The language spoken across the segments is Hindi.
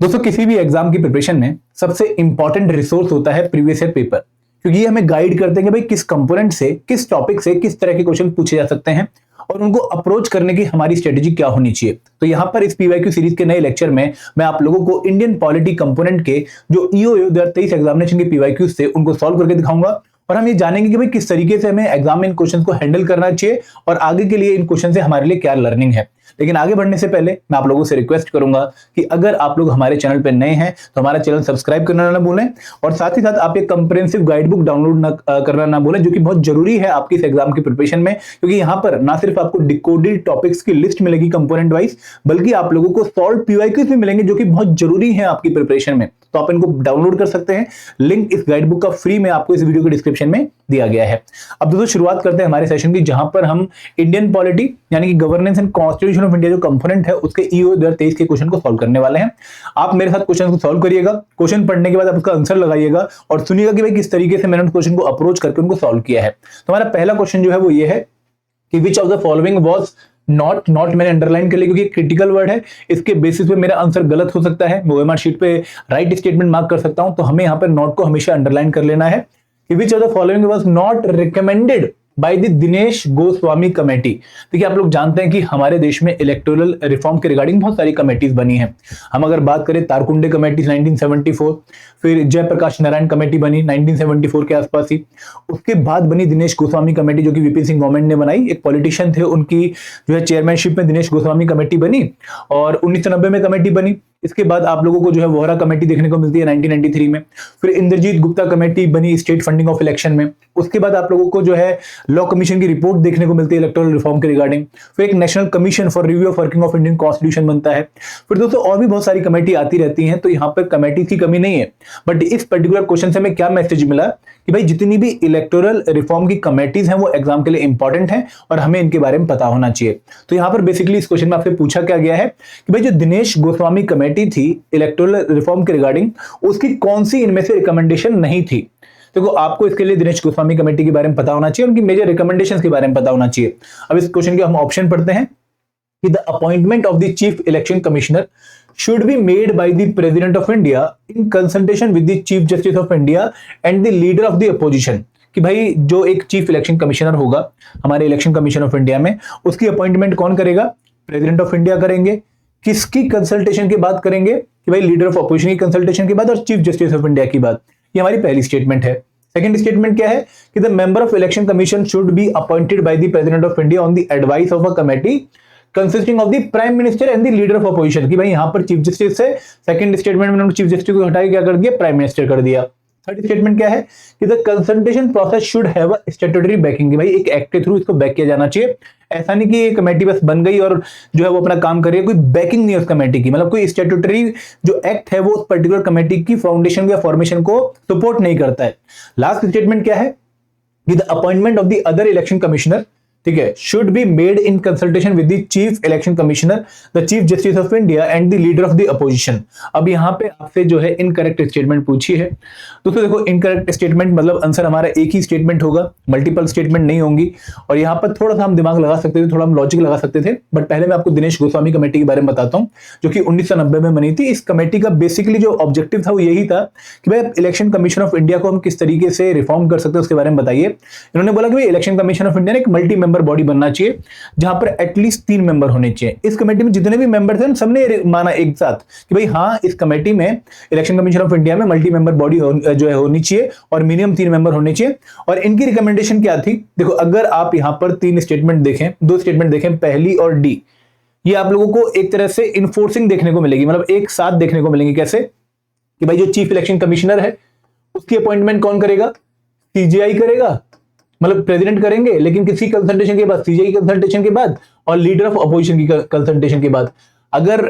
दोस्तों किसी भी एग्जाम की प्रिपरेशन में सबसे इंपॉर्टेंट रिसोर्स होता है प्रीवियस ईयर पेपर, क्योंकि ये हमें गाइड करते हैं कि भाई किस कंपोनेंट से, किस टॉपिक से किस तरह के क्वेश्चन पूछे जा सकते हैं और उनको अप्रोच करने की हमारी स्ट्रेटेजी क्या होनी चाहिए। तो यहां पर इस पीवाईक्यू सीरीज के नए लेक्चर में मैं आप लोगों को इंडियन पॉलिटी कंपोनेंट के जो ईओ 2023 एग्जामिनेशन के पीवाईक्यू से उनको सॉल्व करके दिखाऊंगा और हम ये जानेंगे कि भाई किस तरीके से हमें एग्जाम में इन क्वेश्चन को हैंडल करना चाहिए और आगे के लिए इन क्वेश्चन से हमारे लिए क्या लर्निंग है। लेकिन आगे बढ़ने से पहले मैं आप लोगों से रिक्वेस्ट करूंगा कि अगर आप लोग हमारे चैनल पर नए हैं तो हमारा चैनल सब्सक्राइब करना ना भूलें और साथ ही साथ आप एक कंप्रिहेंसिव गाइड बुक डाउनलोड करना ना भूलें, जो कि बहुत जरूरी है आपकी इस एग्जाम की प्रिपरेशन में, क्योंकि यहाँ पर ना सिर्फ आपको डिकोडेड टॉपिक्स की लिस्ट मिलेगी कंपोनेंट वाइज, बल्कि आप लोगों को सॉल्व पीवाईक्यूज भी मिलेंगे जो कि बहुत जरूरी है आपकी प्रिपरेशन में। तो आप इनको डाउनलोड कर सकते हैं, लिंक इस गाइड बुक का फ्री में आपको इस वीडियो के डिस्क्रिप्शन में दिया गया है। अब दोस्तों शुरुआत करते हैं हमारे सेशन की, जहां पर हम इंडियन पॉलिटी यानी कि governance and constitution of India जो कंपोनेंट है उसके ईओ 2023 के क्वेश्चन को सॉल्व करने वाले हैं। आप मेरे साथ क्वेश्चन को सॉल्व करिएगा, क्वेश्चन पढ़ने के बाद आप उसका आंसर लगाइएगा और सुनिएगा कि भाई किस तरीके से मैंने उन क्वेश्चन को अप्रोच करके उनको सॉल्व किया है। तो हमारा पहला क्वेश्चन जो है वो ये है कि विच of the following was not मैंने अंडरलाइन कर लिया क्योंकि क्रिटिकल वर्ड है, इसके बेसिस पे मेरा आंसर गलत हो सकता है। मैं ओएमआर शीट पे राइट स्टेटमेंट मार्क कर सकता हूं, तो हमें यहां पर नॉट को हमेशा अंडरलाइन कर लेना है कि विच of the following was not recommended by the Dinesh Goswami committee. देखिए आप लोग जानते हैं कि हमारे देश में इलेक्टोरल रिफॉर्म के रिगार्डिंग बहुत सारी कमेटीज बनी हैं। हम अगर बात करें तारकुंडे कमेटी 1974, फिर जयप्रकाश नारायण कमेटी बनी 1974 के आसपास ही, उसके बाद बनी दिनेश गोस्वामी कमेटी जो कि वीपी सिंह गवर्नमेंट ने बनाई, एक पॉलिटिशियन थे, उनकी जो है चेयरमैनशिप में दिनेश गोस्वामी कमेटी बनी और 1990 में कमेटी बनी। इसके बाद आप लोगों को जो है वोहरा कमेटी देखने को मिलती है 1993 में, फिर इंद्रजीत गुप्ता कमेटी बनी स्टेट फंडिंग ऑफ इलेक्शन में। उसके बाद आप लोगों को जो है लॉ कमीशन की रिपोर्ट देखने को मिलती है इलेक्टोरल रिफॉर्म के रिगार्डिंग, फिर एक national commission for review of working of Indian constitution बनता है। फिर दोस्तों और भी बहुत सारी कमेटी आती रहती हैं, तो यहाँ पर कमेटी की कमी नहीं है। बट इस पर्टिकुलर क्वेश्चन से हमें क्या मैसेज मिला कि भाई जितनी भी इलेक्टोरल रिफॉर्म की कमेटीज हैं वो एग्जाम के लिए इंपॉर्टेंट हैं और हमें इनके बारे में पता होना चाहिए। तो यहाँ पर बेसिकली इस क्वेश्चन में आपसे पूछा क्या गया है कि भाई जो दिनेश गोस्वामी कमेटी थी इलेक्टोरल रिफॉर्म के रिगार्डिंग, उसकी कौन सी इनमें से रिकमेंडेशन नहीं थी। देखो आपको इसके लिए दिनेश गोस्वामी कमेटी के बारे में पता होना चाहिए, उनकी मेजर रिकमेंडेशंस के बारे में पता होना चाहिए। अब इस क्वेश्चन के हम ऑप्शन पढ़ते हैं कि the appointment of the chief election commissioner should be made by the President of India in consultation with the Chief Justice of India and the leader of the opposition। कि भाई जो एक चीफ इलेक्शन कमिश्नर होगा हमारे इलेक्शन कमीशन ऑफ इंडिया में, उसकी अपॉइंटमेंट कौन करेगा? प्रेसिडेंट ऑफ इंडिया करेंगे। किसकी कंसल्टेशन के बाद करेंगे? कि भाई लीडर ऑफ अपोजिशन की कंसल्टेशन के बाद और चीफ जस्टिस ऑफ इंडिया की बाद। ये हमारी पहली स्टेटमेंट है। सेकंड स्टेटमेंट क्या है कि the member of election commission should be appointed by the president of India on the advice of a committee consisting of the prime minister and the leader of opposition. कि भाई यहां पर चीफ जस्टिस है, सेकंड स्टेटमेंट में उन्होंने चीफ जस्टिस को हटा के क्या कर दिया? प्राइम मिनिस्टर कर दिया। थर्ड स्टेटमेंट क्या है कि the consultation process should have a statutory banking. भाई एक एक्ट के थ्रू इसको बैक किया जाना चाहिए। ऐसा नहीं कि ये कमेटी बस बन गई और जो है वो अपना काम कर रही है, कोई बैकिंग नहीं है उस कमेटी की, मतलब कोई स्टैट्यूटरी जो एक्ट है वो उस पर्टिकुलर कमेटी की फाउंडेशन या फॉर्मेशन को सपोर्ट नहीं करता है। लास्ट स्टेटमेंट क्या है कि the appointment of the other election commissioner, ठीक है, should be made in consultation with the chief election commissioner, the chief justice of India and the leader of the opposition. अब यहां पे आपसे जो है इनकरेक्ट स्टेटमेंट पूछी है। दोस्तों देखो इनकरेक्ट स्टेटमेंट मतलब आंसर हमारा एक ही स्टेटमेंट होगा, मल्टीपल स्टेटमेंट नहीं होंगी। और यहां पर थोड़ा सा हम दिमाग लगा सकते थे, थोड़ा हम लॉजिक लगा सकते थे, बट पहले मैं आपको दिनेश गोस्वामी कमेटी के बारे में बताता हूं जो कि 1990 में बनी थी। इस कमेटी का बेसिकली जो ऑब्जेक्टिव था वो यही था कि भाई इलेक्शन कमीशन ऑफ इंडिया को हम किस तरीके से रिफॉर्म कर सकते हैं उसके बारे में बताइए। इन्होंने बोला कि भाई इलेक्शन कमीशन ऑफ इंडिया ने एक मल्टी मेंबर बॉडी बनना चाहिए जहां पर एटलीस्ट 3 मेंबर होने चाहिए। इस कमेटी में जितने भी मेंबर थे सबने माना एक साथ कि भाई हाँ इस कमेटी में इलेक्शन कमीशन ऑफ इंडिया में मल्टी मेंबर बॉडी जो है होनी चाहिए और मिनिमम 3 मेंबर होने चाहिए। और इनकी रिकमेंडेशन क्या थी? देखो अगर आप यहां पर 3 स्टेटमेंट देखें, 2 स्टेटमेंट देखें, पहली और डी, ये आप लोगों को एक तरह से इन्फोर्सिंग देखने को मिलेगी, मतलब एक साथ देखने को मिलेंगे। कैसे कि भाई जो चीफ इलेक्शन कमिश्नर है उसकी अपॉइंटमेंट कौन करेगा? सीजीआई करेगा, मतलब प्रेसिडेंट करेंगे, लेकिन किसी कंसल्टेशन के बाद, सीजीआई कंसल्टेशन के बाद और लीडर ऑफ अपोजिशन की कंसल्टेशन के बाद। अगर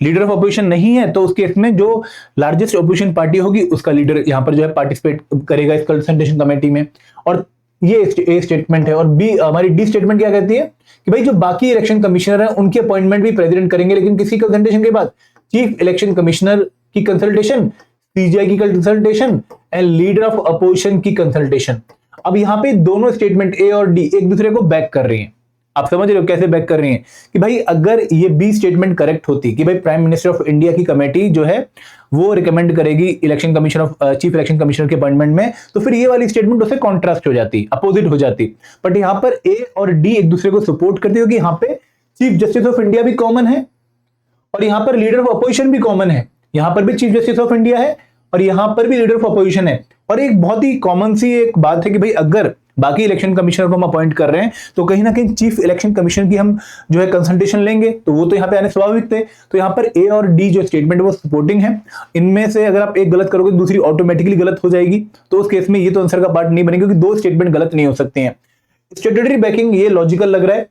लीडर ऑफ अपोजिशन नहीं है तो उस केस में जो लार्जेस्ट अपोजिशन पार्टी होगी उसका लीडर यहां पर जो है पार्टिसिपेट करेगा इस कंसल्टेशन कमेटी में। और ये ए स्टेटमेंट है। और बी हमारी डी स्टेटमेंट क्या कहती है कि भाई जो बाकी इलेक्शन कमिश्नर है उनकी अपॉइंटमेंट भी प्रेसिडेंट करेंगे, लेकिन किसी कंसल्टेशन के बाद, चीफ इलेक्शन कमिश्नर की कंसल्टेशन, सीजीआई की consultation and leader of opposition की कंसल्टेशन। अब यहां पे दोनों स्टेटमेंट ए और डी एक दूसरे को बैक कर रही हैं। आप समझ रहे हो कैसे बैक कर रही हैं कि भाई अगर ये बी स्टेटमेंट करेक्ट होती कि भाई प्राइम मिनिस्टर ऑफ इंडिया की कमेटी जो है वो रिकमेंड करेगी election commission of chief election commissioner के अपॉइंटमेंट में, तो फिर ये वाली स्टेटमेंट उससे कॉन्ट्रास्ट हो जाती, अपोजिट हो जाती। बट यहाँ पर ए और डी एक दूसरे को सपोर्ट करते हो कि यहाँ पे चीफ जस्टिस ऑफ इंडिया भी कॉमन है और यहाँ पर लीडर ऑफ अपोजिशन भी कॉमन है। यहाँ पर भी चीफ जस्टिस ऑफ इंडिया है और यहाँ पर भी लीडर ऑफ अपोजिशन है। और एक बहुत ही कॉमन सी एक बात है कि भाई अगर बाकी इलेक्शन कमिश्नर को हम अपॉइंट कर रहे हैं तो कहीं ना कहीं चीफ इलेक्शन कमिश्नर की हम जो है कंसल्टेशन लेंगे, तो वो तो यहाँ पे आने स्वाभाविक थे। तो यहाँ पर ए और डी जो स्टेटमेंट वो सपोर्टिंग है। इनमें से अगर आप एक गलत करोगे तो दूसरी ऑटोमेटिकली गलत हो जाएगी, तो उस केस में ये तो आंसर का पार्ट नहीं बनेगा क्योंकि दो स्टेटमेंट गलत नहीं हो सकते हैं। स्टेटूटरी बैकिंग ये लॉजिकल लग रहा है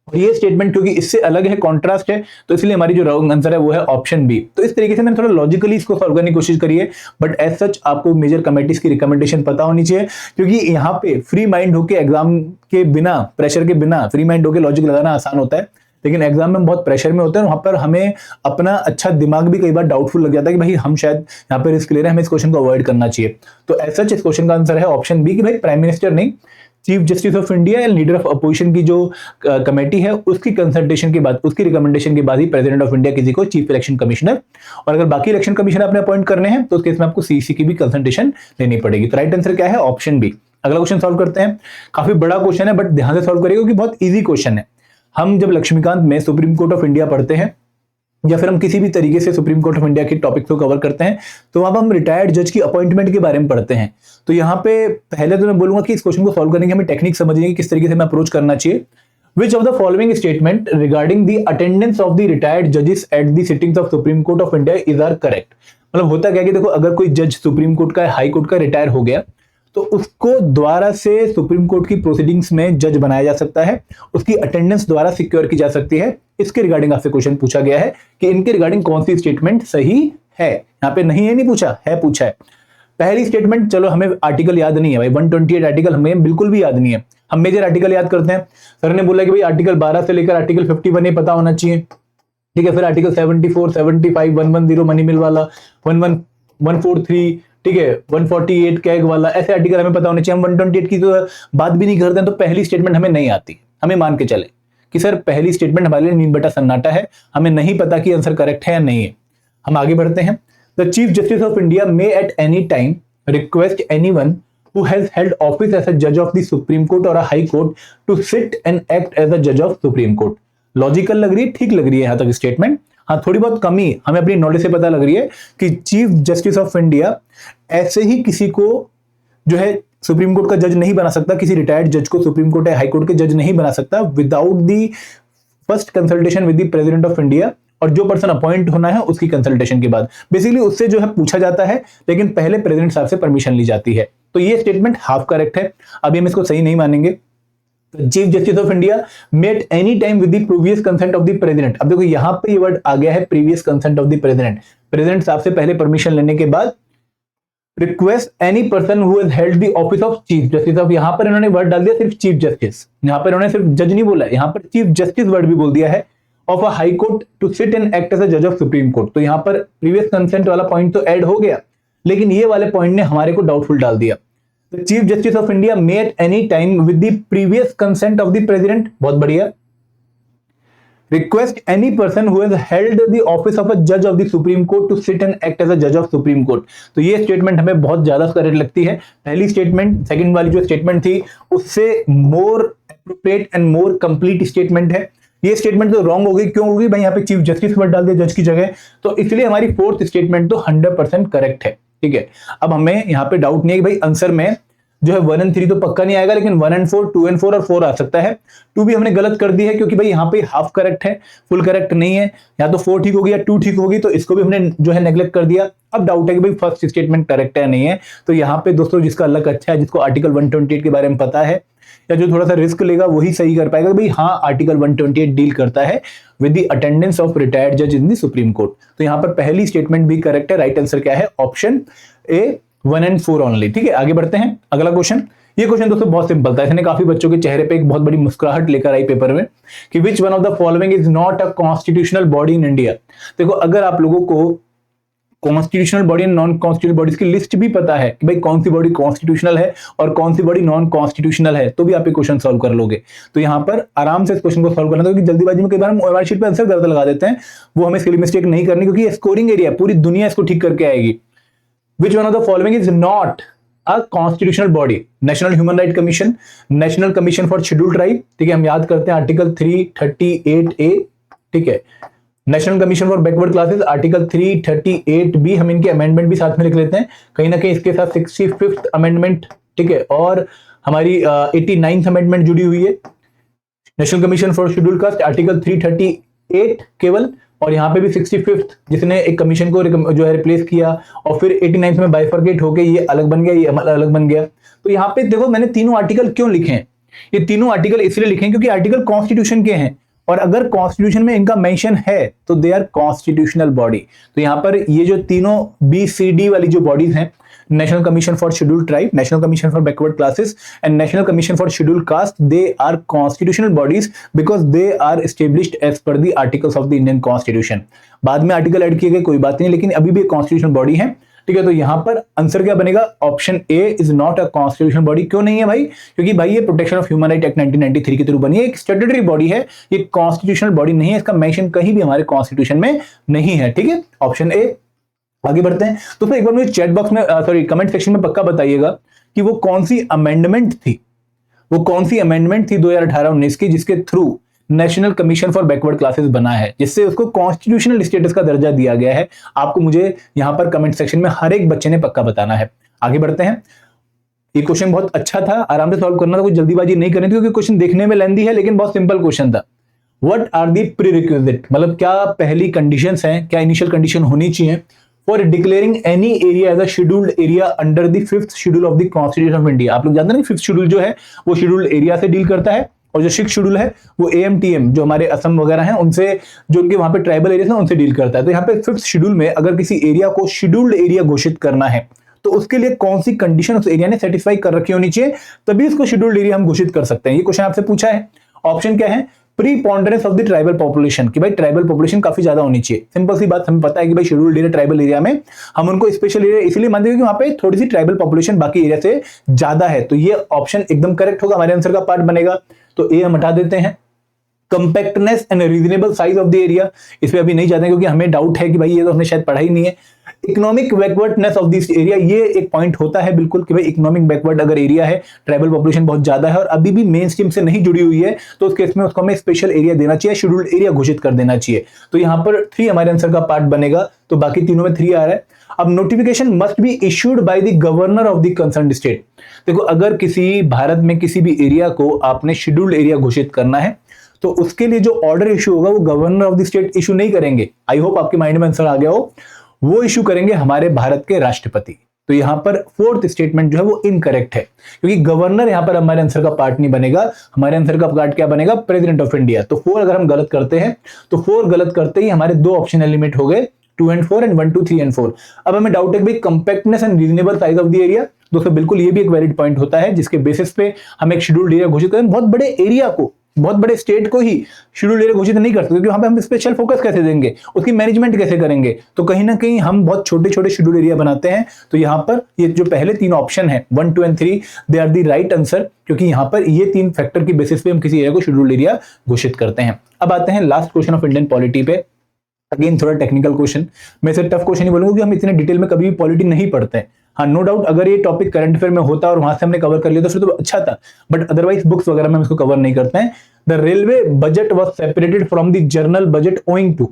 और ये स्टेटमेंट क्योंकि इससे अलग है, कॉन्ट्रास्ट है, तो इसलिए हमारी जो रॉन्ग आंसर है वो है ऑप्शन बी। तो इस तरीके से मैंने थोड़ा लॉजिकली इसको सॉल्व करने की कोशिश करी है, बट एज सच आपको मेजर कमेटीज की रिकमेंडेशन पता होनी चाहिए क्योंकि यहाँ पे फ्री माइंड होकर एग्जाम के बिना, प्रेशर के बिना फ्री माइंड होकर लॉजिक लगाना आसान होता है, लेकिन एग्जाम में हम बहुत प्रेशर में होते हैं, वहां पर हमें अपना अच्छा दिमाग भी कई बार डाउटफुल लग जाता है कि भाई हम शायद यहाँ पे रिस्क ले रहे हैं, हमें इस क्वेश्चन को अवॉइड करना चाहिए। तो एज सच इस क्वेश्चन का आंसर है ऑप्शन बी कि भाई प्राइम मिनिस्टर नहीं, चीफ जस्टिस ऑफ इंडिया या लीडर ऑफ अपोजिशन की जो कमेटी है उसकी कंसल्टेशन के बाद, उसकी रिकमेंडेशन के बाद ही प्रेसिडेंट ऑफ इंडिया किसी को चीफ इलेक्शन कमिश्नर, और अगर बाकी इलेक्शन कमिश्नर आपने अपॉइंट करने हैं तो उस केस में आपको सीसी की भी कंसल्टेशन लेनी पड़ेगी। तो राइट आंसर क्या है? Option B. अगला क्वेश्चन सॉल्व करते हैं। काफी बड़ा क्वेश्चन है बट ध्यान से सॉल्व करिएगा क्योंकि बहुत ईजी क्वेश्चन है। हम जब लक्ष्मीकांत में सुप्रीम कोर्ट ऑफ इंडिया पढ़ते हैं या फिर हम किसी भी तरीके से सुप्रीम कोर्ट ऑफ इंडिया के टॉपिक को कवर करते हैं तो वहां पर हम रिटायर्ड जज की अपॉइंटमेंट के बारे में पढ़ते हैं। तो यहाँ पे पहले तो मैं बोलूंगा कि इस क्वेश्चन को सॉल्व करने की हमें टेक्निक समझनी है कि किस तरीके से हमें अप्रोच करना चाहिए। Which of the following statement regarding the attendance of the retired जजेस at the sittings of supreme Court of India is are correct. मतलब होता क्या कि देखो, अगर कोई जज सुप्रीम कोर्ट का, हाई कोर्ट का रिटायर हो गया तो उसको दोबारा से सुप्रीम कोर्ट की प्रोसीडिंग्स में जज बनाया जा सकता है, उसकी अटेंडेंस द्वारा सिक्योर की जा सकती है। इसके रिगार्डिंग आपसे क्वेश्चन पूछा गया है कि इनके रिगार्डिंग कौन सी स्टेटमेंट सही है। यहाँ पे नहीं है, नहीं पूछा है, पूछा है। पहली स्टेटमेंट, चलो हमें आर्टिकल याद नहीं है भाई, 128 आर्टिकल हमें बिल्कुल भी याद नहीं है, हम मेजर आर्टिकल याद करते हैं। सर ने बोला कि भाई आर्टिकल 12 से लेकर आर्टिकल 51 ही पता होना चाहिए, ठीक है। फिर आर्टिकल 74, 75, 110 मनी मिल वाला, 143, ठीक है, 148 कैग वाला, ऐसे आर्टिकल हमें पता होने चाहिए। हम 128 की तो बात भी नहीं करते हैं, तो पहली स्टेटमेंट हमें नहीं आती। हमें मान के चले कि सर पहली स्टेटमेंट हमारे लिए नींद बटा सन्नाटा है, हमें नहीं पता कि आंसर करेक्ट है या नहीं है। हम आगे बढ़ते हैं। The chief justice of India may at any time request anyone who has held office as a judge of the Supreme Court or a High Court to sit and act as a judge of Supreme Court। Logical लग रही है, ठीक लग रही है यहां तक स्टेटमेंट। हाँ, थोड़ी बहुत कमी हमें अपनी नॉलेज से पता लग रही है कि चीफ जस्टिस ऑफ इंडिया ऐसे ही किसी को जो है सुप्रीम कोर्ट का जज नहीं बना सकता, किसी रिटायर्ड जज को सुप्रीम कोर्ट या हाई कोर्ट के जज नहीं बना सकता without the first consultation with the president of India, और जो पर्सन अपॉइंट होना है उसकी कंसल्टेशन के बाद। बेसिकली उससे जो है पूछा जाता है, लेकिन पहले प्रेसिडेंट साहब से परमिशन ली जाती है। तो ये स्टेटमेंट हाफ करेक्ट है, अभी हम इसको सही नहीं मानेंगे। Chief justice of India may any time with the previous consent of the president. अब देखो यहाँ पे ये वर्ड आ गया है, previous consent of the president. President साहब से पहले परमिशन लेने के बाद request any person who has held the office of chief justice of, यहाँ पर इन्होंने वर्ड डाल दिया सिर्फ चीफ जस्टिस, यहाँ पर इन्होंने सिर्फ जज नहीं बोला, यहाँ पर चीफ जस्टिस वर्ड भी बोल दिया है, of a high court to sit and act as a जज ऑफ सुप्रीम कोर्ट। तो यहाँ पर प्रीवियस कंसेंट वाला पॉइंट तो ऐड हो गया, लेकिन ये वाले पॉइंट ने हमारे को डाउटफुल डाल दिया। The Chief Justice of India may at any time with the previous consent of the President, बहुत बढ़िया, request any person who has held the office of a judge of the Supreme Court to sit and act as a judge of Supreme Court। तो ये स्टेटमेंट हमें बहुत ज्यादा करेक्ट लगती है। पहली स्टेटमेंट, सेकंड वाली जो स्टेटमेंट थी उससे more appropriate and more complete statement है। ये स्टेटमेंट तो रॉन्ग हो गई, क्यों होगी भाई, यहाँ पे चीफ जस्टिस वर्ड डाल दिया जज की जगह, तो इसलिए हमारी फोर्थ स्टेटमेंट तो 100% करेक्ट है, ठीक है। अब हमें यहाँ पे डाउट नहीं है कि भाई आंसर में जो है 1 और 3 तो पक्का नहीं आएगा, लेकिन 1 और 4, 2 और 4 और 4 आ सकता है। 2 भी हमने गलत कर दी है क्योंकि भाई यहाँ पे हाफ करेक्ट है, फुल करेक्ट नहीं है। या तो 4 ठीक होगी या 2 ठीक होगी, तो इसको भी हमने जो है नेग्लेक्ट कर दिया। अब डाउट है कि भाई फर्स्ट स्टेटमेंट करेक्ट है नहीं है। तो यहाँ पे दोस्तों जिसका लक अच्छा है, जिसको आर्टिकल 128 के बारे में पता है या जो थोड़ा सा रिस्क लेगा वही सही कर पाएगा। भाई हाँ, आर्टिकल 128 डील करता है with the attendance of retired जज इन द सुप्रीम कोर्ट। तो यहाँ पर पहली स्टेटमेंट भी करेक्ट है। राइट आंसर क्या है? ऑप्शन ए, 1 और 4 ओनली, ठीक है। आगे बढ़ते हैं। अगला क्वेश्चन, ये क्वेश्चन दोस्तों बहुत सिंपल था, इसने काफी बच्चों के चेहरे पे एक बहुत बड़ी मुस्कुराहट लेकर आई पेपर में कि which one of the following is not a constitutional body in India. देखो, अगर आप लोगों को constitutional body and non constitutional bodies की लिस्ट भी पता है कि भाई कौन सी बॉडी कॉन्स्टिट्यूशनल है और कौन सी बॉडी नॉन कॉन्स्टिट्यूशनल है, तो भी आप ये क्वेश्चन सॉल्व कर लोगे। तो यहाँ पर आराम से इस क्वेश्चन को सॉल्व करना था, क्योंकि जल्दीबाजी में कई बार हम ओएमआर शीट पे आंसर गलत लगा देते हैं, वो हमें सिली मिस्टेक नहीं करनी, क्योंकि ये स्कोरिंग एरिया पूरी दुनिया इसको ठीक करके आएगी। Which one of the following is not a constitutional body? National human right commission, national commission for scheduled tribe, ठीक है, हम याद करते हैं आर्टिकल 338A, ठीक है, national commission for backward classes article 338B, हम इनके अमेंडमेंट भी साथ में लिख लेते हैं, कहीं ना कहीं इसके साथ 65th अमेंडमेंट, ठीक है, और हमारी 89th अमेंडमेंट जुड़ी हुई है। National commission for schedule caste article 338 केवल, और यहाँ पे भी 65th जिसने एक कमीशन को जो है रिप्लेस किया, और फिर 89th में बाइफर्केट होके ये अलग बन गया, ये अलग बन गया। तो यहाँ पे देखो मैंने तीनों आर्टिकल क्यों लिखे हैं, ये तीनों आर्टिकल इसलिए लिखे हैं क्योंकि आर्टिकल कॉन्स्टिट्यूशन के हैं, और अगर कॉन्स्टिट्यूशन में इनका मेंशन है तो दे आर कॉन्स्टिट्यूशनल बॉडी। तो यहाँ पर ये जो तीनों BCD वाली जो बॉडीज हैं, national commission for scheduled tribe, national commission for backward classes and national commission for scheduled caste, they are constitutional bodies because they are established as per the articles of the Indian constitution. बाद में आर्टिकल ऐड किए गए, कोई बात नहीं, लेकिन अभी भी कॉन्स्टिट्यूशनल बॉडी है, ठीक है। तो यहां पर आंसर क्या बनेगा? Option A is not a constitutional body. क्यों नहीं है भाई? क्योंकि भाई ये protection of human right act 1993 के थ्रू बनी है, एक स्टैट्यूटरी बॉडी है, ये कॉन्स्टिट्यूशनल बॉडी नहीं है, इसका मेंशन कहीं भी हमारे कॉन्स्टिट्यूशन में नहीं है, ठीक है, ऑप्शन ए। आगे बढ़ते हैं। तो फिर एक बार मुझे चैट बॉक्स में सॉरी कमेंट सेक्शन में पक्का बताइएगा कि वो कौन सी अमेंडमेंट थी, वो कौन सी अमेंडमेंट थी 2018-19 की जिसके through national commission for backward classes बना है, जिससे उसको कॉन्स्टिट्यूशनल स्टेटस का दर्जा दिया गया है। आपको मुझे यहां पर कमेंट सेक्शन में हर एक बच्चे ने पक्का बताना है। आगे बढ़ते हैं। ये क्वेश्चन बहुत अच्छा था, आराम से सॉल्व करना था, कोई जल्दीबाजी नहीं करनी थी, क्योंकि क्वेश्चन देखने में लेंथी है लेकिन बहुत सिंपल क्वेश्चन था। व्हाट आर दी प्रीरिक्विजिट, मतलब क्या पहली कंडीशंस हैं, क्या इनिशियल कंडीशन होनी चाहिए for declaring any area as a scheduled area under the 5th schedule of the constitution of India. आप लोग जानते हैं 5th शेड्यूल जो है वो शेड्यूल्ड एरिया से डील करता है, और जो 6th शेड्यूल है वो AMTM जो हमारे असम वगैरह हैं उनसे, जो उनके वहां पे ट्राइबल एरिया है उनसे डील करता है। तो यहाँ पे 5th शेड्यूल में अगर किसी एरिया को शेड्यूल्ड एरिया घोषित करना है तो उसके लिए कौन सी कंडीशन उस एरिया ने सेटिस्फाई कर रखी होनी चाहिए, तभी उसको शेड्यूल्ड एरिया हम घोषित कर सकते हैं। ये क्वेश्चन आपसे पूछा है। ऑप्शन क्या है? Preponderance of the tribal population, कि भाई ट्राइबल पॉपुलेशन काफी ज्यादा होनी चाहिए। सिंपल सी बात, हमें पता है कि भाई शेड्यूल्ड एरिया ट्राइबल एरिया में हम उनको स्पेशल एरिया इसलिए मानते हैं कि वहां पे थोड़ी सी ट्राइबल पॉपुलेशन बाकी एरिया से ज्यादा है। तो ये ऑप्शन एकदम करेक्ट होगा, हमारे आंसर का पार्ट बनेगा। तो ए हम हटा देते हैं। Compactness and reasonable size of the area, इस पे अभी नहीं जाते हैं क्योंकि हमें डाउट है कि भाई ये तो हमने शायद पढ़ा ही नहीं है। Economic backwardness of this area, ये एक पॉइंट होता है बिल्कुल कि भाई इकोनॉमिक बैकवर्ड अगर एरिया है, ट्राइबल पॉपुलेशन बहुत ज्यादा है और अभी भी मेन स्ट्रीम से नहीं जुड़ी हुई है, तो उस केस में उसको हमें स्पेशल एरिया देना चाहिए, शेड्यूल्ड एरिया घोषित कर देना चाहिए। तो यहां पर 3 हमारे आंसर का पार्ट बनेगा, तो बाकी तीनों में 3 आ रहा है। अब notification must be issued by the governor of the concerned state. देखो अगर किसी भारत में किसी भी एरिया को आपने शेड्यूल्ड एरिया घोषित करना है तो उसके लिए जो ऑर्डर इशू होगा वो governor of the state issue नहीं करेंगे। आई होप आपके माइंड में आंसर आ गया हो। वो इशू करेंगे हमारे भारत के राष्ट्रपति। तो यहां पर 4th स्टेटमेंट जो है वो इनकरेक्ट है, क्योंकि गवर्नर यहां पर हमारे आंसर का पार्ट नहीं बनेगा। हमारे आंसर का पार्ट क्या बनेगा? President of India. तो 4 अगर हम गलत करते हैं तो 4 गलत करते ही हमारे 2 ऑप्शन एलिमिनेट हो गए, 2 and 4 एंड 1, 2, 3 and 4। अब हमें डाउट है कि भाई compactness and reasonable size of the area, दोस्तों बिल्कुल ये भी एक वैलिड पॉइंट होता है जिसके बेसिस पे हम एक शेड्यूल्ड एरिया घोषित करें। बहुत बड़े एरिया को, बहुत बड़े स्टेट को ही शेड्यूल्ड एरिया घोषित नहीं कर सकते, क्योंकि वहां पे हम स्पेशल फोकस कैसे देंगे, उसकी मैनेजमेंट कैसे करेंगे। तो कहीं ना कहीं हम बहुत छोटे छोटे शेड्यूल्ड एरिया बनाते हैं। तो यहाँ पर ये जो पहले 3 ऑप्शन है 1, 2 and 3 they are the right answer, क्योंकि यहाँ पर ये 3 फैक्टर की बेसिस पे हम किसी एरिया को शेड्यूल्ड एरिया घोषित करते हैं। अब आते हैं last question of Indian polity पे। अगेन थोड़ा टेक्निकल क्वेश्चन, मैं इसे टफ क्वेश्चन ही बोलूंगा कि हम इतने डिटेल में कभी भी पॉलिटी नहीं पढ़ते हैं। हाँ नो डाउट अगर ये टॉपिक करंट अफेयर में होता और वहां से हमने कवर कर लिया तो फिर तो अच्छा था, बट अदरवाइज बुक्स वगैरह में हम इसको कवर नहीं करते हैं। The railway budget was separated from the general budget owing to,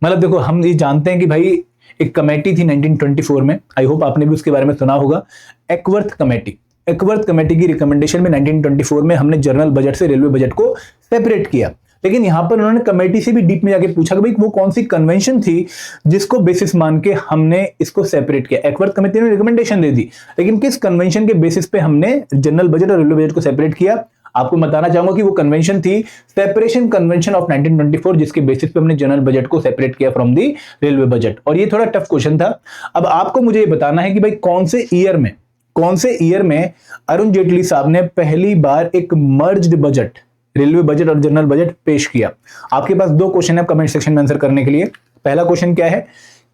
मतलब देखो हम ये जानते हैं कि भाई एक कमेटी थी 1924 में, आई होप आपने भी उसके बारे में सुना होगा, एक्वर्थ कमेटी। एक्वर्थ कमेटी की रिकमेंडेशन में 1924 में हमने जनरल बजट से रेलवे बजट को सेपरेट किया। लेकिन यहां पर उन्होंने कमेटी से भी डीप में जाके पूछा कि भाई वो कौन सी कन्वेंशन थी जिसको बेसिस मान के हमने इसको सेपरेट किया। एक्वर्थ कमेटी ने रिकमेंडेशन दे दी, लेकिन किस कन्वेंशन के बेसिस पे हमने जनरल बजट और रेलवे बजट को सेपरेट किया? आपको बताना चाहूंगा कि वो कन्वेंशन थी सेपरेशन कन्वेंशन ऑफ 1924, जिसके बेसिस पे हमने जनरल बजट को सेपरेट किया फ्रॉम दी रेलवे बजट। और ये थोड़ा टफ क्वेश्चन था। अब आपको मुझे ये बताना है कि भाई कौन से ईयर में अरुण जेटली साहब ने पहली बार एक मर्ज्ड बजट, रेलवे बजट और जनरल बजट पेश किया। आपके पास 2 क्वेश्चन है कमेंट सेक्शन में आंसर करने के लिए। पहला क्वेश्चन क्या है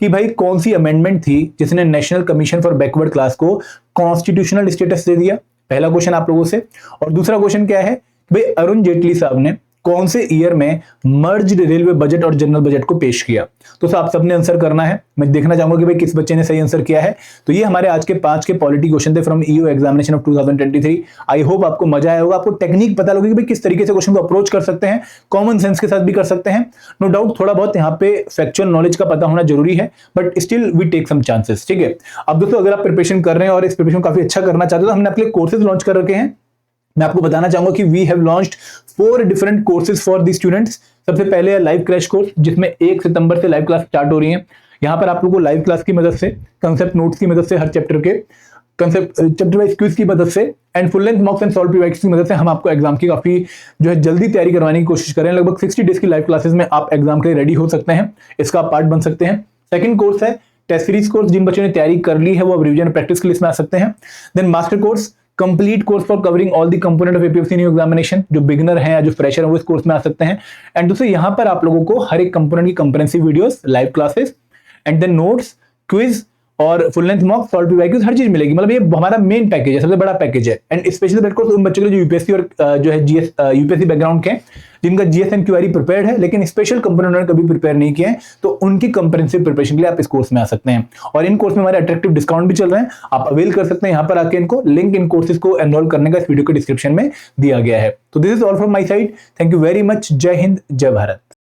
कि भाई कौन सी अमेंडमेंट थी जिसने national commission for backward class को कॉन्स्टिट्यूशनल स्टेटस दे दिया, पहला क्वेश्चन आप लोगों से। और दूसरा क्वेश्चन क्या है, भाई अरुण जेटली साहब ने कौन से ईयर में मर्ज्ड रेलवे बजट और जनरल बजट को पेश किया। तो आप सबने आंसर करना है, मैं देखना चाहूंगा कि भाई किस बच्चे ने सही आंसर किया है। तो ये हमारे आज के 5 के पॉलिटी क्वेश्चन थे from EO examination of 2023। I hope आपको मजा आया होगा, आपको टेक्निक पता लगी कि भाई किस तरीके से क्वेश्चन को अप्रोच कर सकते हैं, कॉमन सेंस के साथ भी कर सकते हैं। नो डाउट थोड़ा बहुत यहाँ पे फैक्चुअल नॉलेज का पता होना जरूरी है, but still we take some chances, ठीक है। अब दोस्तों अगर आप प्रिपरेशन कर रहे हैं और इस प्रिपरेशन काफी अच्छा करना चाहते हो तो हमने अपने कोर्सेज लॉन्च कर रखे हैं। मैं आपको बताना चाहूंगा कि we have launched 4 different courses for the students. सबसे पहले है लाइव क्रैश कोर्स, जिसमें 1 सितंबर से लाइव क्लास स्टार्ट हो रही है। यहाँ पर आप लोगों को लाइव क्लास की मदद से, कंसेप्ट नोट्स की मदद से, हर चैप्टर के कंसेप्ट चैप्टर वाइज क्विज की मदद से and full length mocks and solve previous की मदद से हम आपको एग्जाम की काफी जो है जल्दी तैयारी करवाने की कोशिश कर रहे हैं। लगभग 60 डेज की लाइव क्लासेस में आप एग्जाम के लिए रेडी हो सकते हैं, इसका आप पार्ट बन सकते हैं। सेकंड कोर्स है टेस्ट सीरीज कोर्स, जिन बच्चों ने तैयारी कर ली है वो अब रिवीजन प्रैक्टिस के लिए इसमें आ सकते हैं। Then master course, complete course for covering all the component of APSC new examination, जो बिगिनर हैं या जो फ्रेशर हैं वो इस कोर्स में आ सकते हैं। एंड दोस्तों यहाँ पर आप लोगों को हर एक कंपोनेंट की comprehensive videos, live classes and then notes, quiz और फुल लेंथ मॉक, सॉल्व प्रीवाइज हर चीज मिलेगी। मतलब ये हमारा मेन पैकेज है, सबसे बड़ा पैकेज है। एंड स्पेशली दैट कोर्स उन बच्चों के लिए जो यूपीएससी और जो है जीएस यूपीएससी बैकग्राउंड के, जिनका जीएस एंड क्यूआरई प्रिपेयर्ड है लेकिन स्पेशल कंपोनेंट उन्होंने कभी प्रिपेयर नहीं किए हैं, तो उनकी कंप्रेहेंसिव प्रिपरेशन के लिए आप इस कोर्स में आ सकते हैं। और इन कोर्स में हमारे अट्रैक्टिव डिस्काउंट भी चल रहे हैं, आप अवेल कर सकते हैं यहाँ पर आके इनको। लिंक इन कोर्सेज को एनरोल करने का इस वीडियो के डिस्क्रिप्शन में दिया गया है। तो this is all from my side, thank you very much, जय हिंद, जय भारत।